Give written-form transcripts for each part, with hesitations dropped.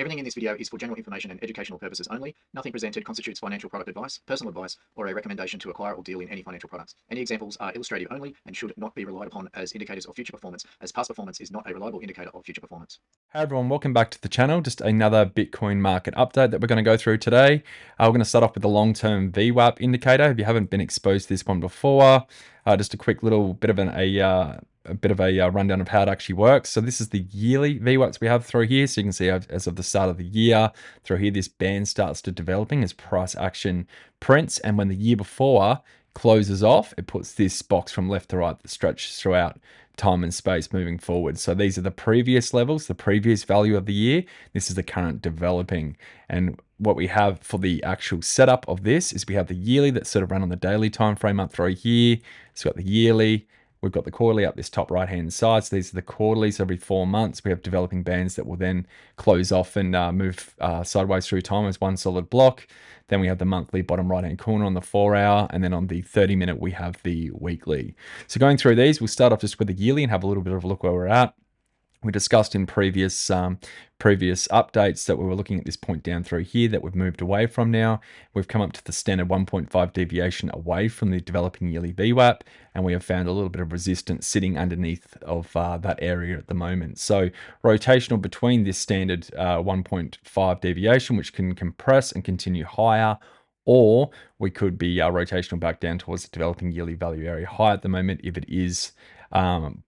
Everything in this video is for general information and educational purposes only. Nothing presented constitutes financial product advice, personal advice, or a recommendation to acquire or deal in any financial products. Any examples are illustrative only and should not be relied upon as indicators of future performance, as past performance is not a reliable indicator of future performance. Hi everyone, welcome back to the channel. Just another Bitcoin market update that we're going to go through today. We're going to start off with the long-term VWAP indicator. If you haven't been exposed to this one before, just a quick little bit of a rundown of how it actually works. So this is the yearly VWAPs we have through here. So you can see as of the start of the year, through here, this band starts to developing as price action prints. And when the year before closes off, it puts this box from left to right that stretches throughout time and space moving forward. So these are the previous levels, the previous value of the year. This is the current developing. And what we have for the actual setup of this is we have the yearly that's sort of run on the daily time frame up through here. It's got the yearly. We've got the quarterly up this top right-hand side. So these are the quarterlies every 4 months. We have developing bands that will then close off and move sideways through time as one solid block. Then we have the monthly bottom right-hand corner on the 4-hour. And then on the 30-minute, we have the weekly. So going through these, we'll start off just with the yearly and have a little bit of a look where we're at. We discussed in previous updates that we were looking at this point down through here that we've moved away from now. We've come up to the standard 1.5 deviation away from the developing yearly VWAP, and we have found a little bit of resistance sitting underneath of that area at the moment. So rotational between this standard 1.5 deviation, which can compress and continue higher, or we could be rotational back down towards the developing yearly value area high at the moment if it is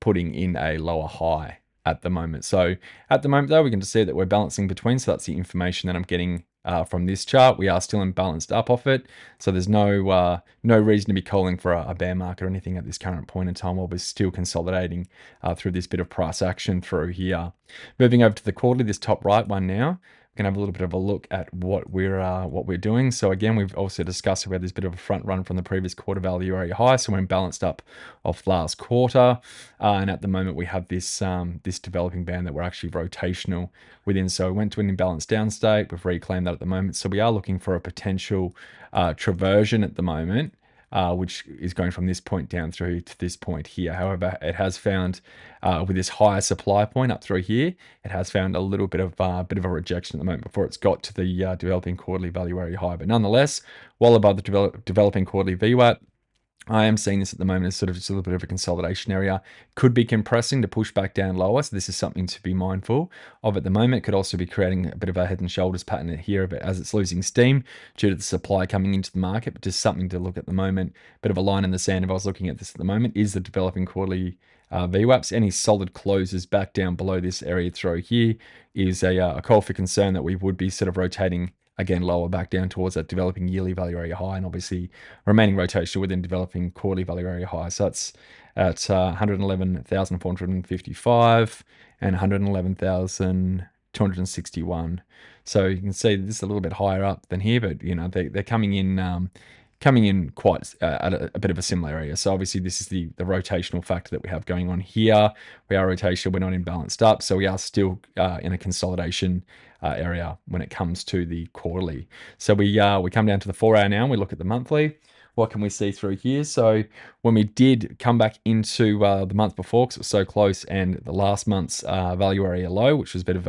putting in a lower high at the moment. So at the moment though, we can just see that we're balancing between. So that's the information that I'm getting from this chart. We are still imbalanced up off it. So there's no reason to be calling for a bear market or anything at this current point in time while we're still consolidating through this bit of price action through here. Moving over to the quarterly, this top right one now. Can have a little bit of a look at what we're doing. So again, we've also discussed about this bit of a front run from the previous quarter value area high. So we're balanced up off last quarter, and at the moment we have this this developing band that we're actually rotational within. So we went to an imbalanced down state. We've reclaimed that at the moment. So we are looking for a potential traversion at the moment. Which is going from this point down through to this point here. However, it has found with this higher supply point up through here, it has found a little bit of a rejection at the moment before it's got to the developing quarterly value area high. But nonetheless, well above the developing quarterly VWAP. I am seeing this at the moment as sort of just a little bit of a consolidation area. Could be compressing to push back down lower. So this is something to be mindful of at the moment. Could also be creating a bit of a head and shoulders pattern here as it's losing steam due to the supply coming into the market, but just something to look at the moment. Bit of a line in the sand if I was looking at this at the moment is the developing quarterly VWAPs. Any solid closes back down below this area through here is a call for concern that we would be sort of rotating again lower back down towards that developing yearly value area high, and obviously remaining rotation within developing quarterly value area high. So that's at 111,455 and 111,261. So you can see this is a little bit higher up than here, but you know they're coming in quite at a bit of a similar area. So obviously this is the rotational factor that we have going on here. We are rotational, we're not imbalanced up, so we are still in a consolidation area when it comes to the quarterly. So we come down to the 4-hour now and we look at the monthly. What can we see through here? So when we did come back into the month before, because it was so close, and the last month's value area low, which was a bit of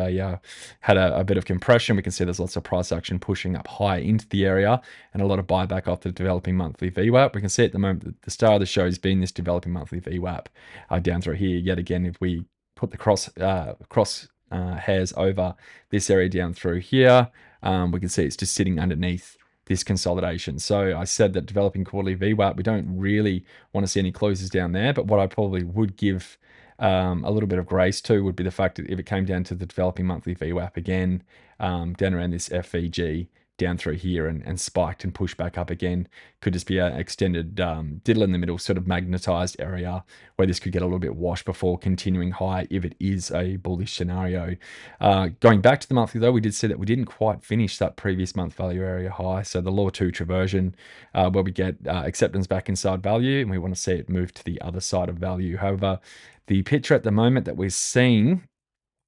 had a bit of compression, we can see there's lots of price action pushing up high into the area and a lot of buyback off the developing monthly VWAP. We can see at the moment that the star of the show has been this developing monthly VWAP down through here. Yet again, if we put the cross hairs over this area down through here, we can see it's just sitting underneath this consolidation. So I said that developing quarterly VWAP, we don't really want to see any closes down there, but what I probably would give a little bit of grace to would be the fact that if it came down to the developing monthly VWAP again, down around this FVG, down through here and spiked and pushed back up again, could just be an extended diddle in the middle sort of magnetized area where this could get a little bit washed before continuing high if it is a bullish scenario. Going back to the monthly though, we did see that we didn't quite finish that previous month value area high. So the law 2 traversion where we get acceptance back inside value, and we want to see it move to the other side of value. However, the picture at the moment that we're seeing,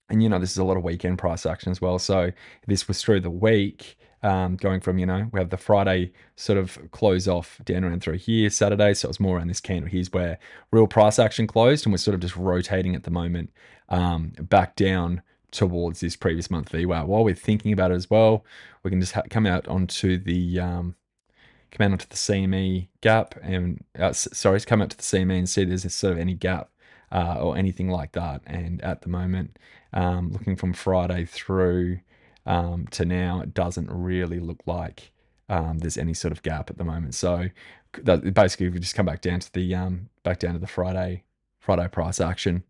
and you know, this is a lot of weekend price action as well. So this was through the week, going from, you know, we have the Friday sort of close off down around through here, Saturday. So it was more around this candle. Here's where real price action closed, and we're sort of just rotating at the moment back down towards this previous month VWAP. While we're thinking about it as well, we can just come out onto the CME gap and come out to the CME and see if there's sort of any gap or anything like that. And at the moment, looking from Friday through to now, it doesn't really look like there's any sort of gap at the moment. So basically, we just come back down to the Friday price action.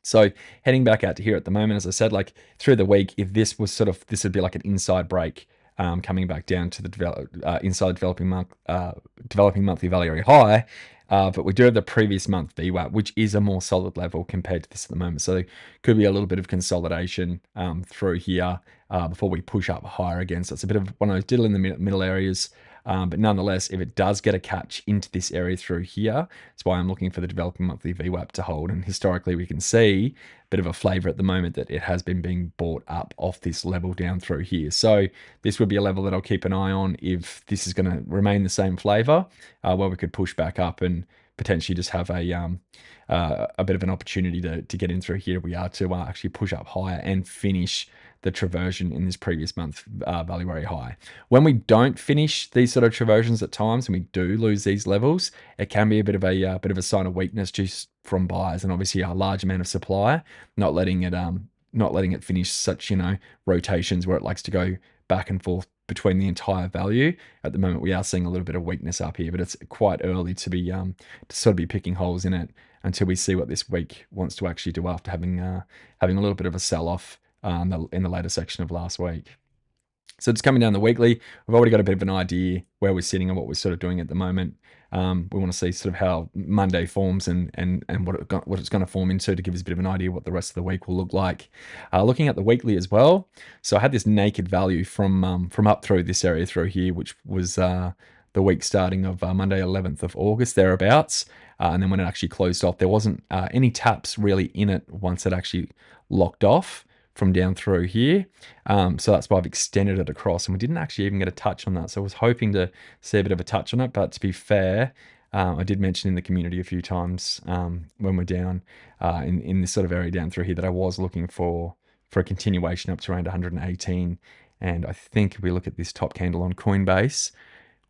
So heading back out to here at the moment, as I said, like through the week, if this would be like an inside break, coming back down to the inside developing monthly value area high. But we do have the previous month VWAP, which is a more solid level compared to this at the moment. So there could be a little bit of consolidation through here before we push up higher again. So it's a bit of one of those diddle in the middle areas. But nonetheless, if it does get a catch into this area through here, that's why I'm looking for the developing monthly VWAP to hold. And historically, we can see a bit of a flavor at the moment that it has been being bought up off this level down through here. So this would be a level that I'll keep an eye on if this is going to remain the same flavor, where we could push back up and potentially just have a bit of an opportunity to get in through here. We are to actually push up higher and finish the traversion in this previous month value area high. When we don't finish these sort of traversions at times and we do lose these levels, it can be a bit of a sign of weakness just from buyers and obviously a large amount of supply not letting it finish such rotations where it likes to go back and forth between the entire value. At the moment, we are seeing a little bit of weakness up here, but it's quite early to sort of be picking holes in it until we see what this week wants to actually do after having a little bit of a sell-off in the later section of last week. So just coming down the weekly, we've already got a bit of an idea where we're sitting and what we're sort of doing at the moment. We want to see sort of how Monday forms and what it's going to form into to give us a bit of an idea what the rest of the week will look like. Looking at the weekly as well. So I had this naked value from up through this area through here, which was the week starting of Monday 11th of August, thereabouts. And then when it actually closed off, there wasn't any taps really in it once it actually locked off from down through here. So that's why I've extended it across, and we didn't actually even get a touch on that. So I was hoping to see a bit of a touch on it, but to be fair, I did mention in the community a few times when we're down in this sort of area down through here that I was looking for a continuation up to around 118. And I think if we look at this top candle on Coinbase,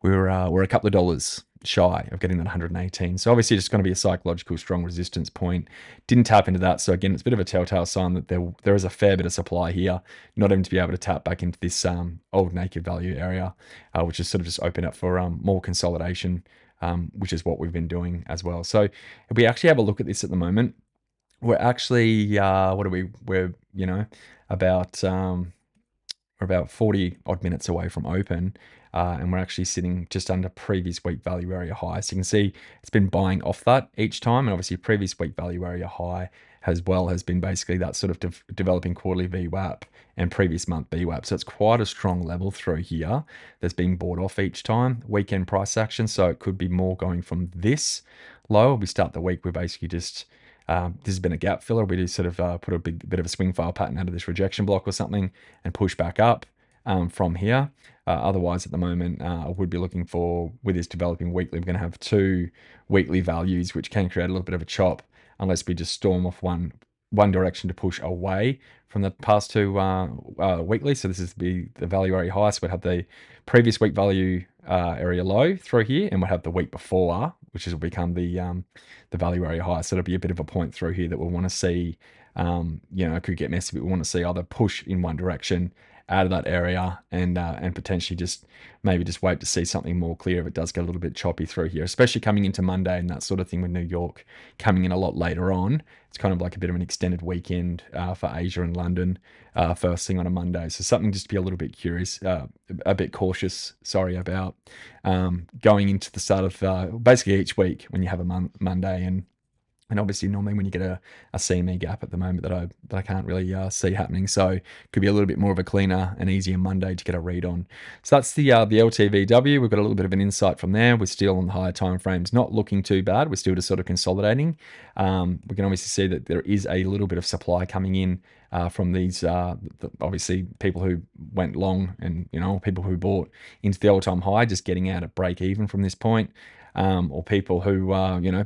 we're a couple of dollars shy of getting that 118. So obviously it's going to be a psychological strong resistance point. Didn't tap into that. So again, it's a bit of a telltale sign that there is a fair bit of supply here, not even to be able to tap back into this old naked value area, which is sort of just open up for more consolidation, which is what we've been doing as well. So if we actually have a look at this at the moment, we're actually, about we're about 40 odd minutes away from open, and we're actually sitting just under previous week value area high. So you can see it's been buying off that each time, and obviously previous week value area high as well has been basically that sort of developing quarterly VWAP and previous month VWAP. So it's quite a strong level through here that's being bought off each time. Weekend price action, so it could be more going from this low. We start the week, we're basically just this has been a gap filler. We just sort of put a bit of a swing file pattern out of this rejection block or something and push back up from here. Otherwise, at the moment, I would be looking for, with this developing weekly, we're going to have two weekly values, which can create a little bit of a chop unless we just storm off one direction to push away from the past two weekly. So this is the value area high. So we'd have the previous week value area low through here, and we'd have the week before, which will become the value area high. So it'll be a bit of a point through here that we'll want to see. It could get messy, but we want to see either push in one direction out of that area and potentially just wait to see something more clear if it does get a little bit choppy through here, especially coming into Monday and that sort of thing with New York coming in a lot later on. It's kind of like a bit of an extended weekend for Asia and London first thing on a Monday. So something just to be a little bit curious, a bit cautious, about going into the start of basically each week when you have a Monday and obviously normally when you get a CME gap at the moment that I can't really see happening. So it could be a little bit more of a cleaner and easier Monday to get a read on. So that's the LTVW. We've got a little bit of an insight from there. We're still on the higher time frames, not looking too bad. We're still just sort of consolidating. We can obviously see that there is a little bit of supply coming in from these, obviously people who went long and people who bought into the all-time high, just getting out at break even from this point. or people who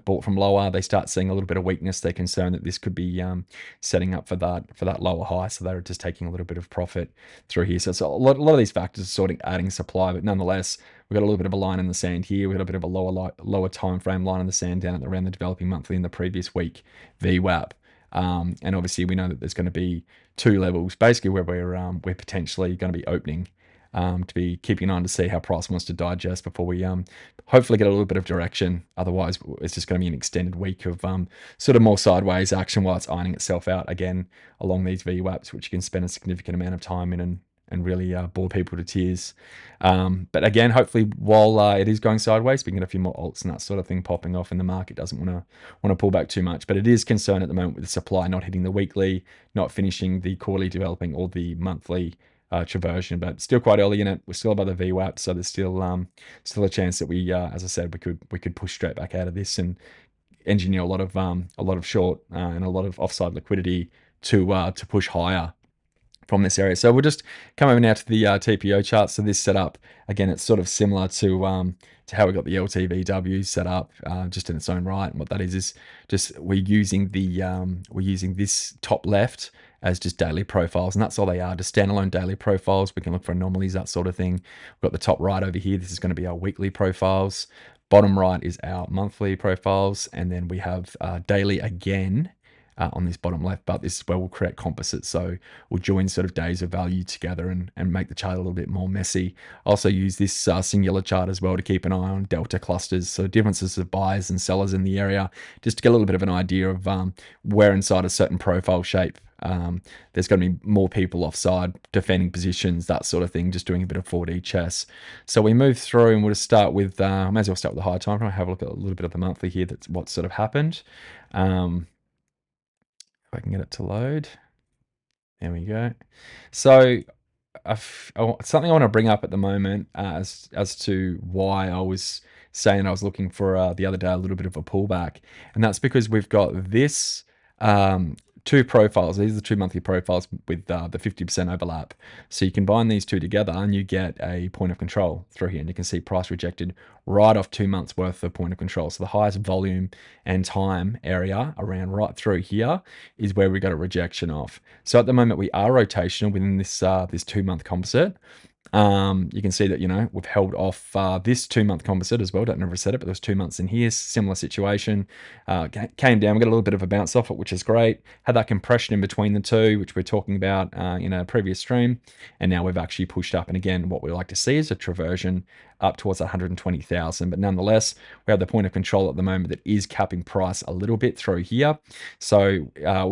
bought from lower, they start seeing a little bit of weakness. They're concerned that this could be setting up for that lower high, so they're just taking a little bit of profit through here. So it's a lot of these factors are sort of adding supply, but nonetheless, we've got a little bit of a line in the sand here. We've got a bit of a lower time frame line in the sand down at around the developing monthly in the previous week VWAP. And obviously, we know that there's going to be two levels, basically where we're potentially going to be opening, to be keeping on to see how price wants to digest before we hopefully get a little bit of direction. Otherwise, it's just going to be an extended week of sort of more sideways action while it's ironing itself out again along these VWAPs, which you can spend a significant amount of time in and really bore people to tears. But again, hopefully, while it is going sideways, we can get a few more alts and that sort of thing popping off, and the market doesn't want to pull back too much. But it is concerned at the moment with the supply not hitting the weekly, not finishing the quarterly developing or the monthly traversion. But still quite early in it. We're still above the VWAP, so there's still a chance that we, as I said, we could push straight back out of this and engineer a lot of short and a lot of offside liquidity to push higher from this area. So we'll just come over now to the TPO chart. So this setup, again, it's sort of similar to how we got the LTVW set up, just in its own right. And what that is just we're using this top left as just daily profiles, and that's all they are, just standalone daily profiles. We can look for anomalies, that sort of thing. We've got the top right over here. This is going to be our weekly profiles. Bottom right is our monthly profiles, and then we have daily again on this bottom left, but this is where we'll create composites. So we'll join sort of days of value together and make the chart a little bit more messy. Also use this singular chart as well to keep an eye on delta clusters, so differences of buyers and sellers in the area, just to get a little bit of an idea of where inside a certain profile shape there's going to be more people offside, defending positions, that sort of thing, just doing a bit of 4D chess. So we move through and we'll just start with, may as well start with the high time frame. Have a look at a little bit of the monthly here, that's what sort of happened. If I can get it to load. There we go. So something I want to bring up at the moment as to why I was saying I was looking for the other day a little bit of a pullback, and that's because we've got this two profiles. These are the two monthly profiles with the 50% overlap. So you combine these two together and you get a point of control through here, and you can see price rejected right off 2 months worth of point of control. So the highest volume and time area around right through here is where we got a rejection off. So at the moment we are rotational within this 2 month composite. You can see that, we've held off this 2 month composite as well. Don't know if I said it, but there's 2 months in here, similar situation. Came down, we got a little bit of a bounce off it, which is great. Had that compression in between the two, which we're talking about in a previous stream. And now we've actually pushed up. And again, what we like to see is a traversion up towards 120,000. But nonetheless, we have the point of control at the moment that is capping price a little bit through here. So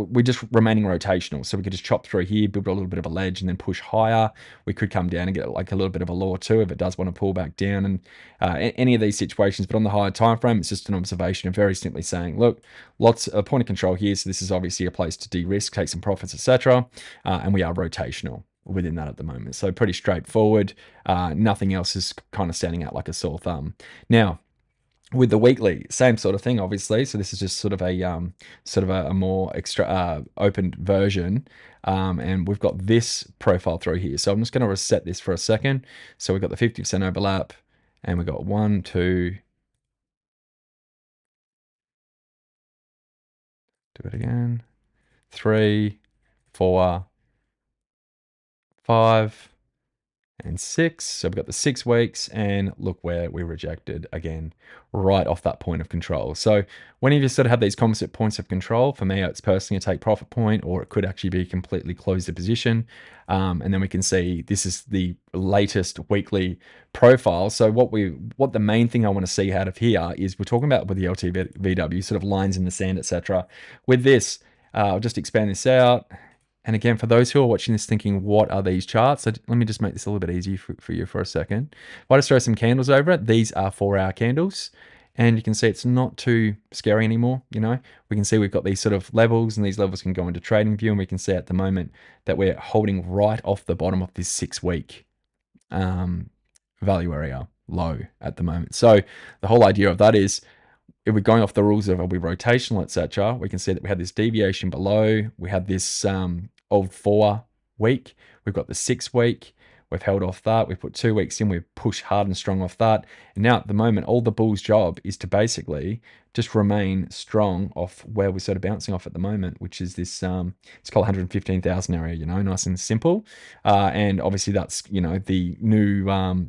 we're just remaining rotational. So we could just chop through here, build a little bit of a ledge, and then push higher. We could come down and get like a little bit of a lower too if it does want to pull back down, and any of these situations. But on the higher time frame, it's just an observation of very simply saying, look, lots of point of control here. So this is obviously a place to de-risk, take some profits, etc. And we are rotational within that at the moment. So pretty straightforward. Nothing else is kind of standing out like a sore thumb. Now, with the weekly, same sort of thing, obviously. So this is just sort of a more extra opened version. And we've got this profile through here. So I'm just going to reset this for a second. So we've got the 50% overlap, and we've got 1, 2. Do it again. 3, 4, 5. And 6. So we've got the 6 weeks, and look where we rejected again, right off that point of control. So when you just sort of have these composite points of control, for me, it's personally a take profit point, or it could actually be completely close the position. And then we can see this is the latest weekly profile. So what the main thing I want to see out of here is we're talking about with the LTVW, sort of lines in the sand, etc. With this, I'll just expand this out. And again, for those who are watching this thinking, what are these charts? So let me just make this a little bit easier for you for a second. If I just throw some candles over it, these are 4-hour candles. And you can see it's not too scary anymore. We can see we've got these sort of levels, and these levels can go into trading view. And we can see at the moment that we're holding right off the bottom of this 6-week value area low at the moment. So the whole idea of that is, if we're going off the rules of are we rotational, etc., we can see that we had this deviation below. We had this old 4 week. We've got the 6 week. We've held off that. We've put 2 weeks in. We've pushed hard and strong off that. And now at the moment, all the bull's job is to basically just remain strong off where we're sort of bouncing off at the moment, which is this it's called 115,000 area, nice and simple. And obviously that's the new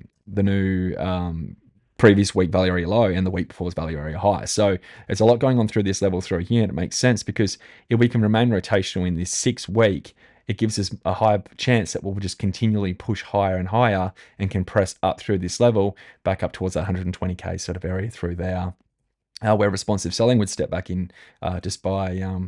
previous week value area low and the week before's value area high. So there's a lot going on through this level through here, and it makes sense because if we can remain rotational in this 6 week, it gives us a high chance that we'll just continually push higher and higher and can press up through this level back up towards that 120k sort of area through there. Where responsive selling would step back in just by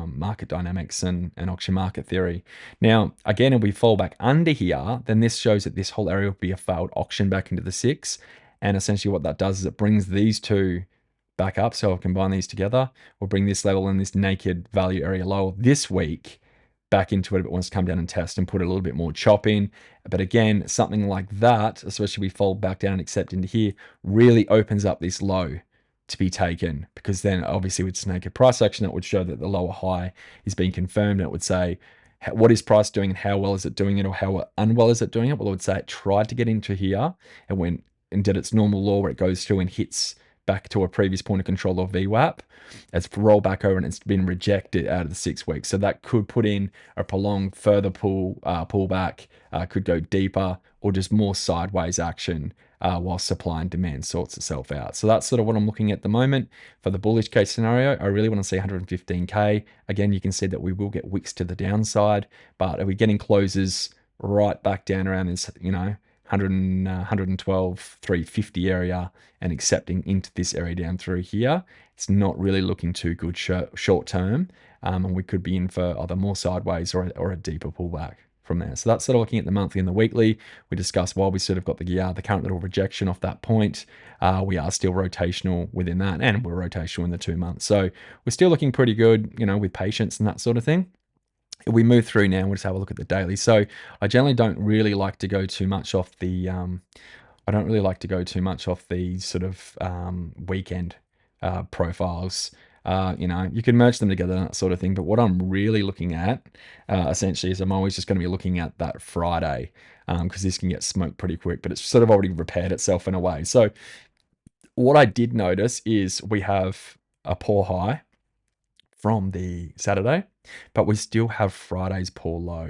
market dynamics and auction market theory. Now, again, if we fall back under here, then this shows that this whole area will be a failed auction back into the 6. And essentially what that does is it brings these two back up. So I'll combine these together. We'll bring this level and this naked value area low this week back into it if it wants to come down and test and put a little bit more chop in. But again, something like that, especially if we fold back down and accept into here, really opens up this low to be taken, because then obviously with naked price action, it would show that the lower high is being confirmed, and it would say, what is price doing and how well is it doing it, or how unwell is it doing it? Well, it would say it tried to get into here and went and did its normal law where it goes through and hits back to a previous point of control or VWAP. It's rolled back over and it's been rejected out of the 6 weeks. So that could put in a prolonged further pullback, could go deeper, or just more sideways action while supply and demand sorts itself out. So that's sort of what I'm looking at the moment. For the bullish case scenario, I really want to see 115k. Again, you can see that we will get wicks to the downside, but are we getting closes right back down around this, 112, 350 area and accepting into this area down through here? It's not really looking too good short term, and we could be in for either more sideways or a deeper pullback from there. So that's sort of looking at the monthly and the weekly. We discussed while we sort of got the current little rejection off that point. We are still rotational within that, and we're rotational in the 2 months. So we're still looking pretty good, with patience and that sort of thing. If we move through now, we'll just have a look at the daily. So I generally don't really like to go too much off the sort of weekend profiles. You can merge them together and that sort of thing. But what I'm really looking at, essentially, is I'm always just going to be looking at that Friday, because this can get smoked pretty quick. But it's sort of already repaired itself in a way. So what I did notice is we have a poor high from the Saturday, but we still have Friday's poor low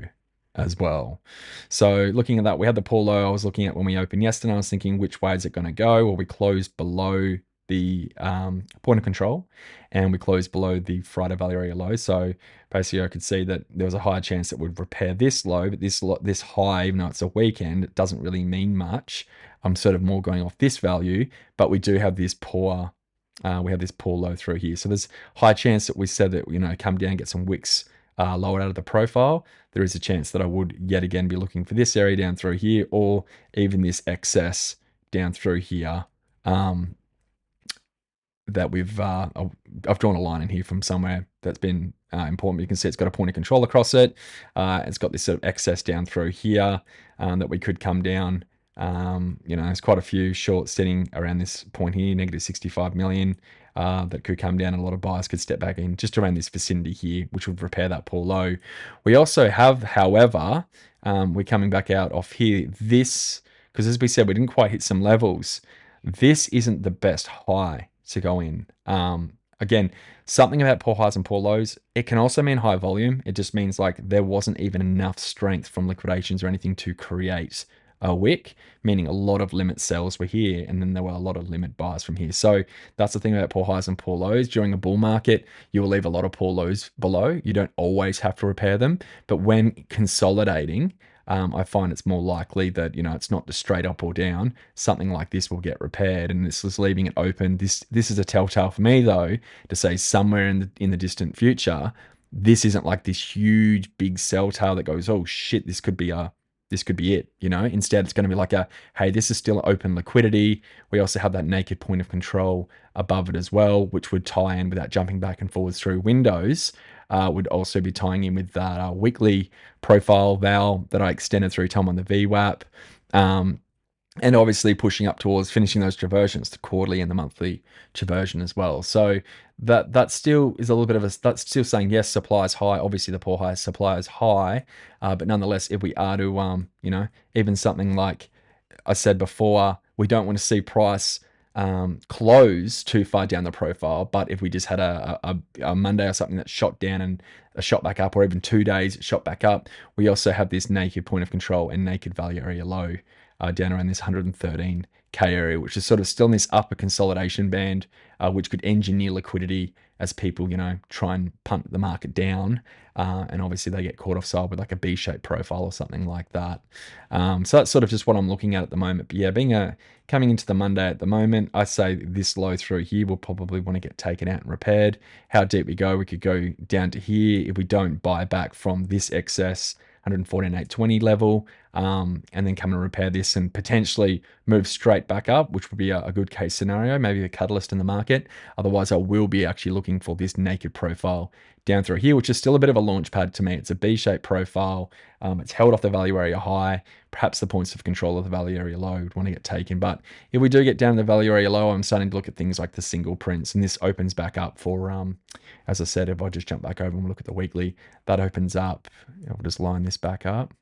as well. So looking at that, we had the poor low I was looking at when we opened yesterday. I was thinking, which way is it going to go? Well, we closed below the point of control, and we closed below the Friday value area low. So basically I could see that there was a higher chance it would repair this low, but this high, even though it's a weekend, it doesn't really mean much. I'm sort of more going off this value, but we do have this poor low through here. So there's high chance that we said that, come down, get some wicks lowered out of the profile. There is a chance that I would yet again be looking for this area down through here, or even this excess down through here. That I've drawn a line in here from somewhere that's been important. You can see it's got a point of control across it. It's got this sort of excess down through here that we could come down. There's quite a few shorts sitting around this point here, negative 65 million, that could come down, and a lot of buyers could step back in just around this vicinity here, which would repair that poor low. We also have, however, we're coming back out off here, this, because as we said, we didn't quite hit some levels. This isn't the best high to go in. Again, something about poor highs and poor lows. It can also mean high volume. It just means like there wasn't even enough strength from liquidations or anything to create a wick, meaning a lot of limit sells were here, and then there were a lot of limit buys from here. So that's the thing about poor highs and poor lows. During a bull market, you will leave a lot of poor lows below. You don't always have to repair them, but when consolidating, I find it's more likely that, it's not just straight up or down. Something like this will get repaired, and this is leaving it open. This is a telltale for me, though, to say somewhere in the distant future, this isn't like this huge big sell tail that goes, oh shit, this could be it, Instead, it's going to be like hey, this is still open liquidity. We also have that naked point of control above it as well, which would tie in without jumping back and forwards through windows. Would also be tying in with that weekly profile val that I extended through time on the VWAP. and obviously pushing up towards finishing those traversions, the quarterly and the monthly traversion as well. So that still is a little bit of a, that's still saying yes, supply is high. Obviously, the poor high supply is high, but nonetheless, if we are to even something like I said before, we don't want to see price close too far down the profile. But if we just had a Monday or something that shot down and a shot back up, or even 2 days shot back up, we also have this naked point of control and naked value area low down around this 113K area, which is sort of still in this upper consolidation band, which could engineer liquidity as people, try and punt the market down. And obviously they get caught offside with like a B-shaped profile or something like that. So that's sort of just what I'm looking at the moment. But yeah, coming into the Monday at the moment, I say this low through here will probably want to get taken out and repaired. How deep we go, we could go down to here if we don't buy back from this excess 114,820 level, and then come and repair this and potentially move straight back up, which would be a good case scenario, maybe a catalyst in the market. Otherwise, I will be actually looking for this naked profile down through here, which is still a bit of a launch pad to me. It's a B-shaped profile. It's held off the value area high. Perhaps the points of control of the value area low would want to get taken. But if we do get down to the value area low, I'm starting to look at things like the single prints, and this opens back up for, as I said, if I just jump back over and look at the weekly, that opens up. I'll just line this back up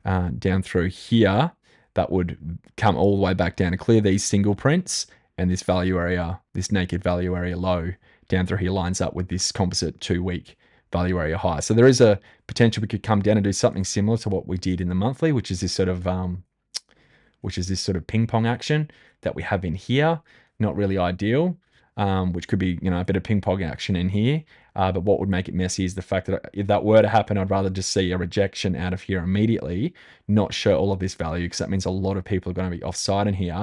down through here. That would come all the way back down to clear these single prints, and this value area, this naked value area low down through here lines up with this composite 2-week value area high. So there is a potential we could come down and do something similar to what we did in the monthly, which is this sort of ping pong action that we have in here. Not really ideal, which could be, a bit of ping pong action in here. But what would make it messy is the fact that if that were to happen, I'd rather just see a rejection out of here immediately, not show all of this value, because that means a lot of people are going to be offside in here.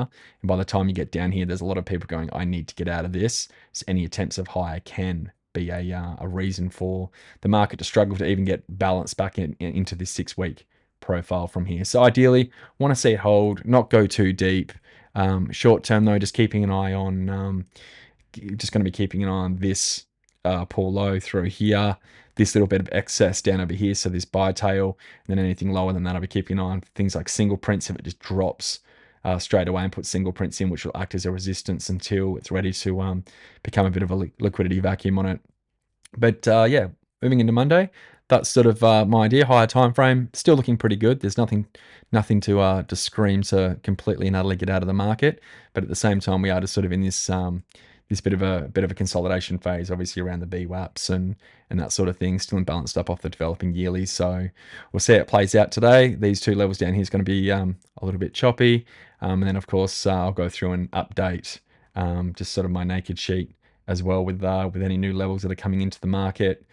And by the time you get down here, there's a lot of people going, I need to get out of this. So any attempts of higher can be a reason for the market to struggle to even get balance back into this 6-week profile from here. So ideally, want to see it hold, not go too deep. Short term though, just keeping an eye on, just going to be keeping an eye on this poor low through here, this little bit of excess down over here, so this buy tail, and then anything lower than that, I'll be keeping an eye on things like single prints. If it just drops straight away and put single prints in, which will act as a resistance until it's ready to become a bit of a liquidity vacuum on it. But yeah, moving into Monday, that's sort of my idea. Higher time frame, still looking pretty good. There's nothing to scream to completely and utterly get out of the market. But at the same time, we are just sort of in this this bit of a consolidation phase, obviously around the VWAPs and that sort of thing, still balanced up off the developing yearly. So we'll see how it plays out today. These two levels down here is going to be a little bit choppy, and then of course I'll go through and update just sort of my naked sheet as well with any new levels that are coming into the market.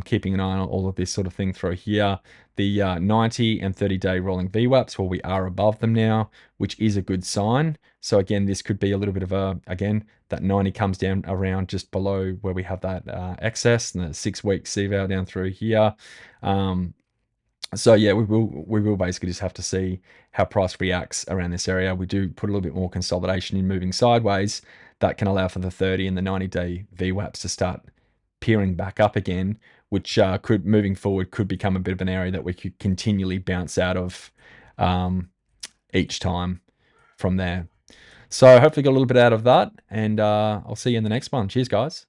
Keeping an eye on all of this sort of thing through here. The 90 and 30-day rolling VWAPs, well, we are above them now, which is a good sign. So again, this could be a little bit of again, that 90 comes down around just below where we have that excess, and the 6-week CVAL down through here. So yeah, we will basically just have to see how price reacts around this area. We do put a little bit more consolidation in moving sideways. That can allow for the 30 and the 90-day VWAPs to start peering back up again, which could, moving forward, could become a bit of an area that we could continually bounce out of each time from there. So hopefully got a little bit out of that, and I'll see you in the next one. Cheers, guys.